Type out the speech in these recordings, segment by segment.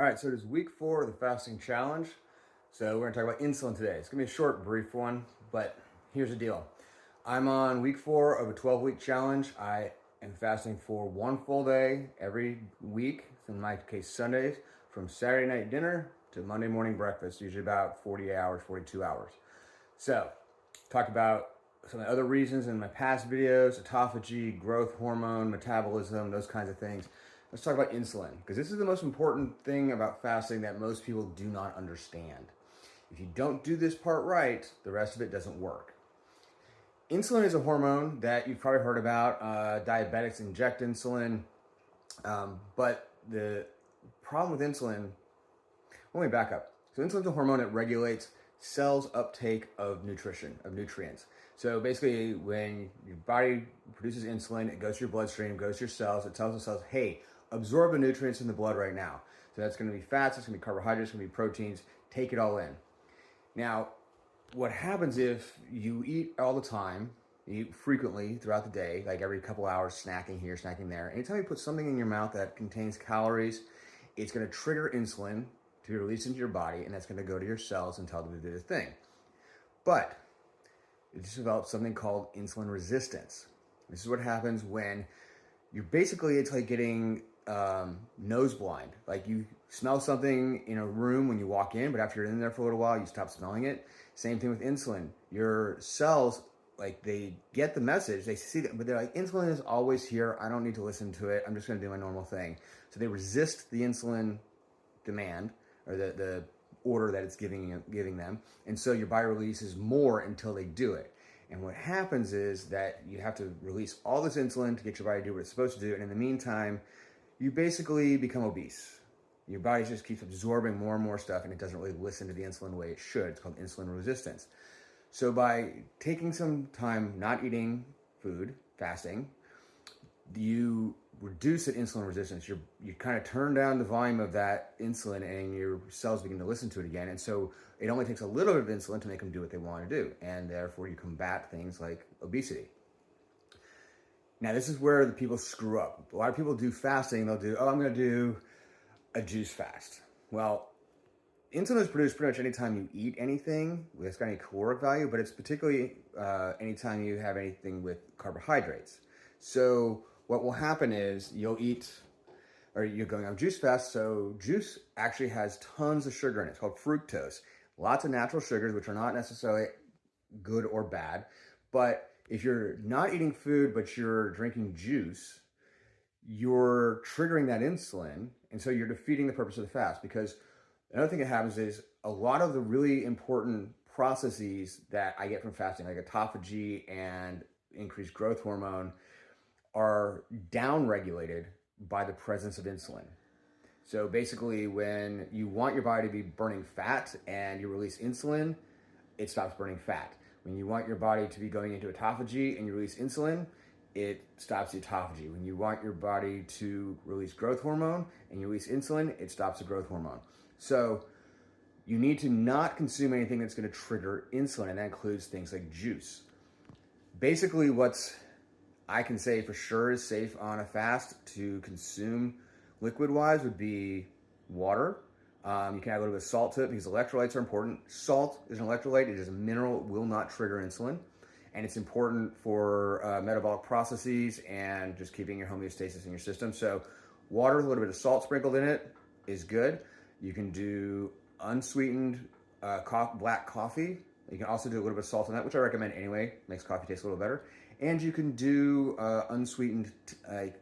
All right, so it is week 4 of the fasting challenge. So we're gonna talk about insulin today. It's gonna be a short, brief one, but here's the deal. I'm on week 4 of a 12-week challenge. I am fasting for 1 full day every week, in my case Sundays, from Saturday night dinner to Monday morning breakfast, usually about 48 hours, 42 hours. So, talk about some of the other reasons in my past videos: autophagy, growth hormone, metabolism, those kinds of things. Let's talk about insulin, because this is the most important thing about fasting that most people do not understand. If you don't do this part right, the rest of it doesn't work. Insulin is a hormone that you've probably heard about. Diabetics inject insulin. But the problem with insulin, let me back up. So insulin is a hormone that regulates cells' uptake of nutrients. So basically, when your body produces insulin, it goes to your bloodstream, goes to your cells, it tells the cells, hey, absorb the nutrients in the blood right now. So that's going to be fats, it's going to be carbohydrates, it's going to be proteins, take it all in. Now, what happens if you eat all the time, you eat frequently throughout the day, like every couple hours, snacking here, snacking there. Anytime you put something in your mouth that contains calories, it's going to trigger insulin to be released into your body, and that's going to go to your cells and tell them to do the thing. But it just develops something called insulin resistance. This is what happens when it's like getting nose blind. Like you smell something in a room when you walk in, but after you're in there for a little while, you stop smelling it. Same thing with insulin. Your cells, like, they get the message, they see it, but they're like, insulin is always here. I don't need to listen to it. I'm just going to do my normal thing. So they resist the insulin demand, or the order that it's giving them. And so your body releases more until they do it. And what happens is that you have to release all this insulin to get your body to do what it's supposed to do. And in the meantime, you basically become obese. Your body just keeps absorbing more and more stuff, and it doesn't really listen to the insulin the way it should. It's called insulin resistance. So by taking some time not eating food, fasting, you reduce that insulin resistance. You kind of turn down the volume of that insulin, and your cells begin to listen to it again. And so it only takes a little bit of insulin to make them do what they want to do, and therefore you combat things like obesity. Now, this is where the people screw up. A lot of people do fasting. They'll do, I'm going to do a juice fast. Well, insulin is produced pretty much anytime you eat anything that's got any caloric value, but it's particularly anytime you have anything with carbohydrates. So what will happen is you're going on juice fast. So juice actually has tons of sugar in it. It's called fructose. Lots of natural sugars, which are not necessarily good or bad. But if you're not eating food, but you're drinking juice, you're triggering that insulin. And so you're defeating the purpose of the fast, because another thing that happens is a lot of the really important processes that I get from fasting, like autophagy and increased growth hormone, are downregulated by the presence of insulin. So basically, when you want your body to be burning fat and you release insulin, it stops burning fat. When you want your body to be going into autophagy and you release insulin, it stops the autophagy. When you want your body to release growth hormone and you release insulin, it stops the growth hormone. So you need to not consume anything that's going to trigger insulin, and that includes things like juice. Basically, what's I can say for sure is safe on a fast to consume liquid-wise would be water. You can add a little bit of salt to it because electrolytes are important. Salt is an electrolyte. It is a mineral. It will not trigger insulin. And it's important for metabolic processes and just keeping your homeostasis in your system. So water with a little bit of salt sprinkled in it is good. You can do unsweetened black coffee. You can also do a little bit of salt in that, which I recommend anyway. Makes coffee taste a little better. And you can do unsweetened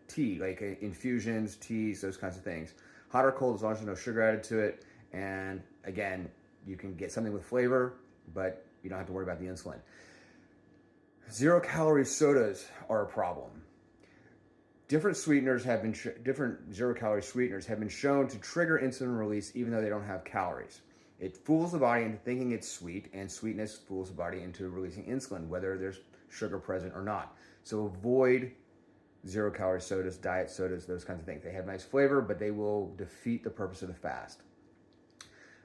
tea, like infusions, teas, those kinds of things. Hot or cold, as long as there's no sugar added to it. And again, you can get something with flavor, but you don't have to worry about the insulin. Zero-calorie sodas are a problem. Different zero-calorie sweeteners have been shown to trigger insulin release even though they don't have calories. It fools the body into thinking it's sweet, and sweetness fools the body into releasing insulin, whether there's sugar present or not. So avoid zero-calorie sodas, diet sodas, those kinds of things. They have nice flavor, but they will defeat the purpose of the fast.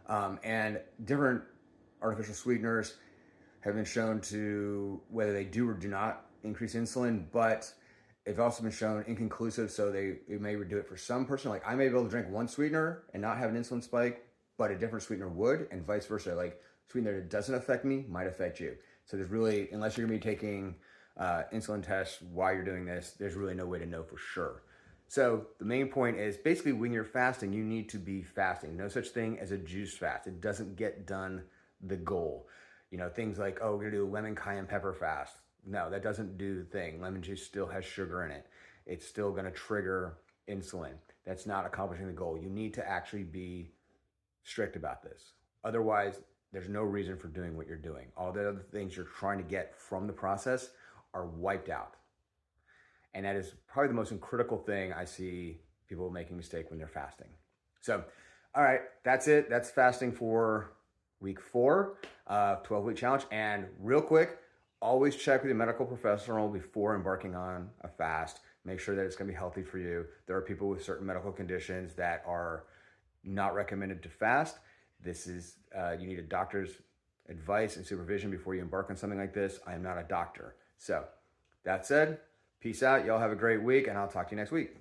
And different artificial sweeteners have been shown to, whether they do or do not increase insulin, but It's also been shown inconclusive, so it may do it for some person. Like I may be able to drink one sweetener and not have an insulin spike, but a different sweetener would, and vice versa. Like sweetener that doesn't affect me might affect you. So there's really, unless you're gonna be taking insulin tests while you're doing this, there's really no way to know for sure. So the main point is basically when you're fasting, you need to be fasting. No such thing as a juice fast. It doesn't get done the goal. You know, things like, oh, we're gonna do a lemon cayenne pepper fast. No, that doesn't do the thing. Lemon juice still has sugar in it. It's still gonna trigger insulin. That's not accomplishing the goal. You need to actually be strict about this. Otherwise, there's no reason for doing what you're doing. All the other things you're trying to get from the process are wiped out. And that is probably the most critical thing I see people making a mistake when they're fasting. So, all right, that's it. That's fasting for week 4, 12-week challenge. And real quick, always check with your medical professional before embarking on a fast. Make sure that it's going to be healthy for you. There are people with certain medical conditions that are not recommended to fast. This is, you need a doctor's advice and supervision before you embark on something like this. I am not a doctor. So, that said, peace out. Y'all have a great week, and I'll talk to you next week.